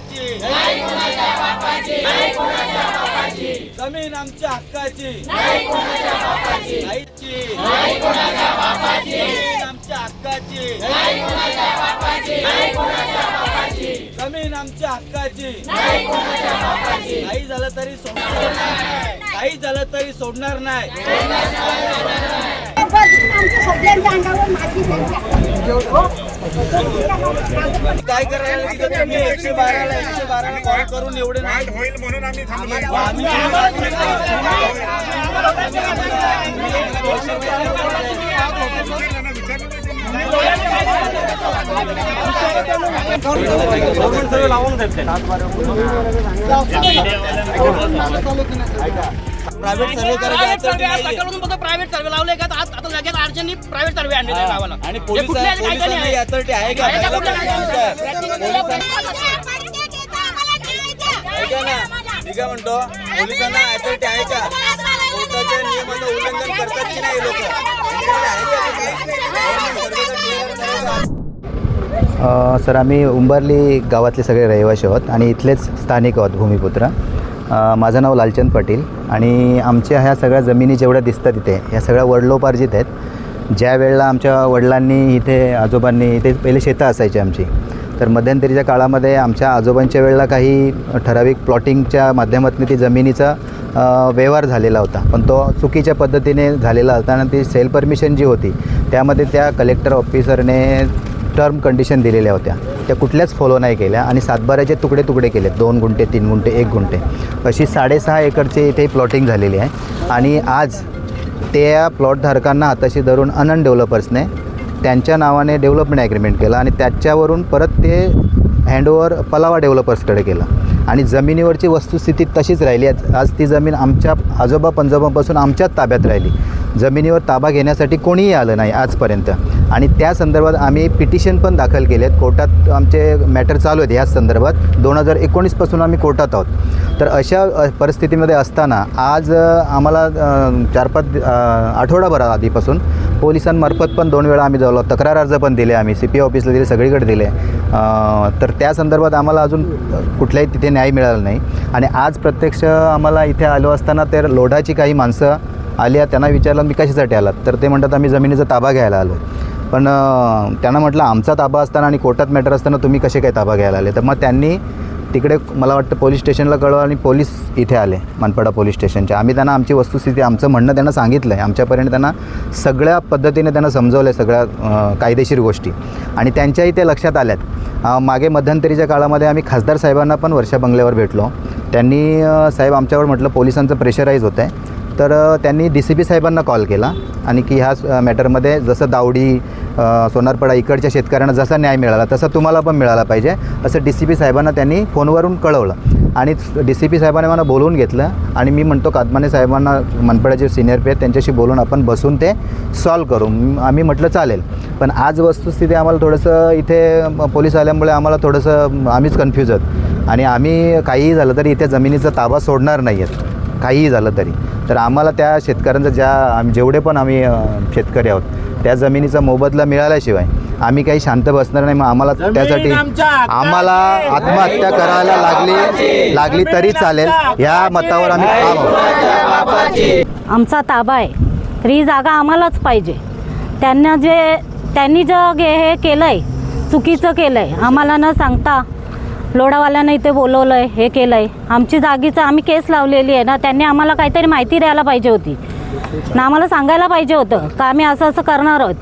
हक्काची, जमीन आमच्या हक्काची, जमीन आमच्या हक्काची, जमीन आमच्या हक्काची, काही झालं तरी सोडणार नाही, काही झालं तरी सोडणार नाही। काय करायला तुम्ही 112 कॉल करून एवढे नाही होईल म्हणून आम्ही प्रायव्हेट सर्वे करायचा प्रायव्हेट सर्वे लावले का आता लगेच अर्जंटली प्रायव्हेट सर्वे आणले गावाला आणि पोलिसांना यासाठी आहे का ठीक आहे म्हणतो पोलिसांना यासाठी आहे का कोर्टाच्या नियमाचं उल्लंघन करतात की नाही लोक सर आम्ही उंबरली गावातले सगळे रहिवासी आहोत आणि इथलेच स्थानिक आहोत भूमिपुत्र। माझं नाव लालचंद पाटील आणि आमच्या ह्या सगळ्या जमिनी जेवढ्या दिसतात इथे ह्या सगळ्या वडिलोपार्जित आहेत। ज्या वेळेला आमच्या वडिलांनी इथे आजोबांनी इथे पहिले शेतं असायची आमची, तर मध्यंतरीच्या काळामध्ये आमच्या आजोबांच्या वेळेला काही ठराविक प्लॉटिंगच्या माध्यमातून ती जमिनीचा व्यवहार झालेला होता, पण तो चुकीच्या पद्धतीने झालेला होता आणि ती सेल परमिशन जी होती त्यामध्ये त्या कलेक्टर ऑफिसरने टर्म कंडिशन दिलेल्या होत्या, त्या कुठल्याच फॉलो नाही केल्या आणि सातबाऱ्याचे तुकडे तुकडे केले, 2 गुंठे 3 गुंठे 1 गुंठे अशी 6.5 एकरची इथे प्लॉटिंग झालेली आहे। आणि आज त्या प्लॉटधारकांना हाताशी धरून अनंत डेव्हलपर्सने त्यांच्या नावाने डेव्हलपमेंट ॲग्रीमेंट केलं आणि त्याच्यावरून परत ते हँडओव्हर पलावा डेव्हलपर्सकडे केलं आणि जमिनीवरची वस्तुस्थिती तशीच राहिली। आज ती जमीन आमच्या आजोबा पंजोबापासून आमच्याच ताब्यात राहिली, जमिनीवर ताबा घेण्यासाठी कोणीही आलं नाही आजपर्यंत आणि त्या संदर्भात आम्ही पिटिशन पण दाखल केले आहेत, कोर्टात आमचे मॅटर चालू आहेत। ह्याच संदर्भात 2019पासून आम्ही कोर्टात आहोत। तर अशा परिस्थितीमध्ये असताना आज आम्हाला 4-5 आठवडाभर आधीपासून पोलिसांमार्फत पण 2 वेळा आम्ही जालो, तक्रार अर्ज पण दिले, आम्ही CP ऑफिसला दिले, सगळीकडे दिले, तर त्या संदर्भात आम्हाला अजून कुठल्याही तिथे न्याय मिळाला नाही। आणि आज प्रत्यक्ष आम्हाला इथे आलो असताना तर लोढाची काही माणसं आली, त्यांना विचारलं मी कशासाठी आलात, तर ते म्हणतात आम्ही जमिनीचा ताबा घ्यायला आलो। पण त्यांना म्हटलं आमचा ताबा असताना आणि कोर्टात मॅटर असताना तुम्ही कसे काय ताबा घ्यायला आले, तर मग त्यांनी तिकडे मला वाटतं पोलीस स्टेशनला कळवलं आणि पोलीस इथे आले मनपाडा पोलीस स्टेशनच्या। आम्ही त्यांना आमची वस्तुस्थिती आमचं म्हणणं त्यांना सांगितलं आहे, आमच्यापर्यंत त्यांना सगळ्या पद्धतीने त्यांना समजवलं आहे सगळ्या कायदेशीर गोष्टी आणि त्यांच्याही ते लक्षात आल्यात। मागे मध्यंतरीच्या काळामध्ये आम्ही खासदार साहेबांना पण वर्षा बंगल्यावर भेटलो, त्यांनी साहेब आमच्यावर म्हटलं पोलिसांचं प्रेशराईज होतं आहे, तर त्यांनी DCP साहेबांना कॉल केला आणि की ह्या मॅटरमध्ये जसं दावडी सोनारपाडा इकडच्या शेतकऱ्यांना जसा न्याय मिळाला तसा तुम्हाला पण मिळाला पाहिजे असं DCP साहेबांना त्यांनी फोनवरून कळवलं आणि DCP साहेबांनी मला बोलवून घेतलं आणि मी म्हणतो कादमाने साहेबांना मनपाड्याचे सिनियर पे त्यांच्याशी बोलून आपण बसून ते सॉल्व करू। आम्ही म्हटलं चालेल, पण आज वस्तुस्थिती आम्हाला थोडंसं इथे पोलीस आल्यामुळे आम्हाला थोडंसं आम्हीच कन्फ्यूज आहोत आणि आम्ही काहीही झालं तरी इथे जमिनीचा ताबा सोडणार नाही आहेत, काहीही झालं तरी। तर आम्हाला त्या शेतकऱ्यांचा जेवढे पण आम्ही शेतकरी आहोत त्या मोबदला मिळाल्याशिवाय आम्ही काही शांत बसणार नाही। मग आम्हाला त्यासाठी आम्हाला आत्महत्या करायला लागली तरी चालेल, ह्या मतावर आम्ही ठाम आहोत। आमचा ताबा आहे तर ही जागा आम्हालाच पाहिजे। त्यांनी जे हे केलं आहे चुकीचं केलं आहे, आम्हाला न सांगता लोढावाल्यांना इथे बोलवलं आहे, हे केलं आहे, आमची जागीचं आम्ही केस लावलेली आहे ना, त्यांनी आम्हाला काहीतरी माहिती द्यायला पाहिजे होती ना, आम्हाला सांगायला पाहिजे होतं का आम्ही असं करणार आहोत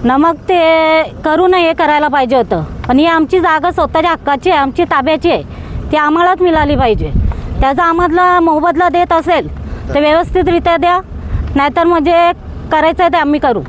ना, मग ते करू नये हे करायला पाहिजे होतं। पण ही आमची जागा स्वतःच्या हक्काची आहे, आमची ताब्याची आहे, ती आम्हालाच मिळाली पाहिजे। त्याचा आम्हाला मोबदला देत असेल तर व्यवस्थितरित्या द्या, नाहीतर म्हणजे करायचं आहे ते आम्ही करू।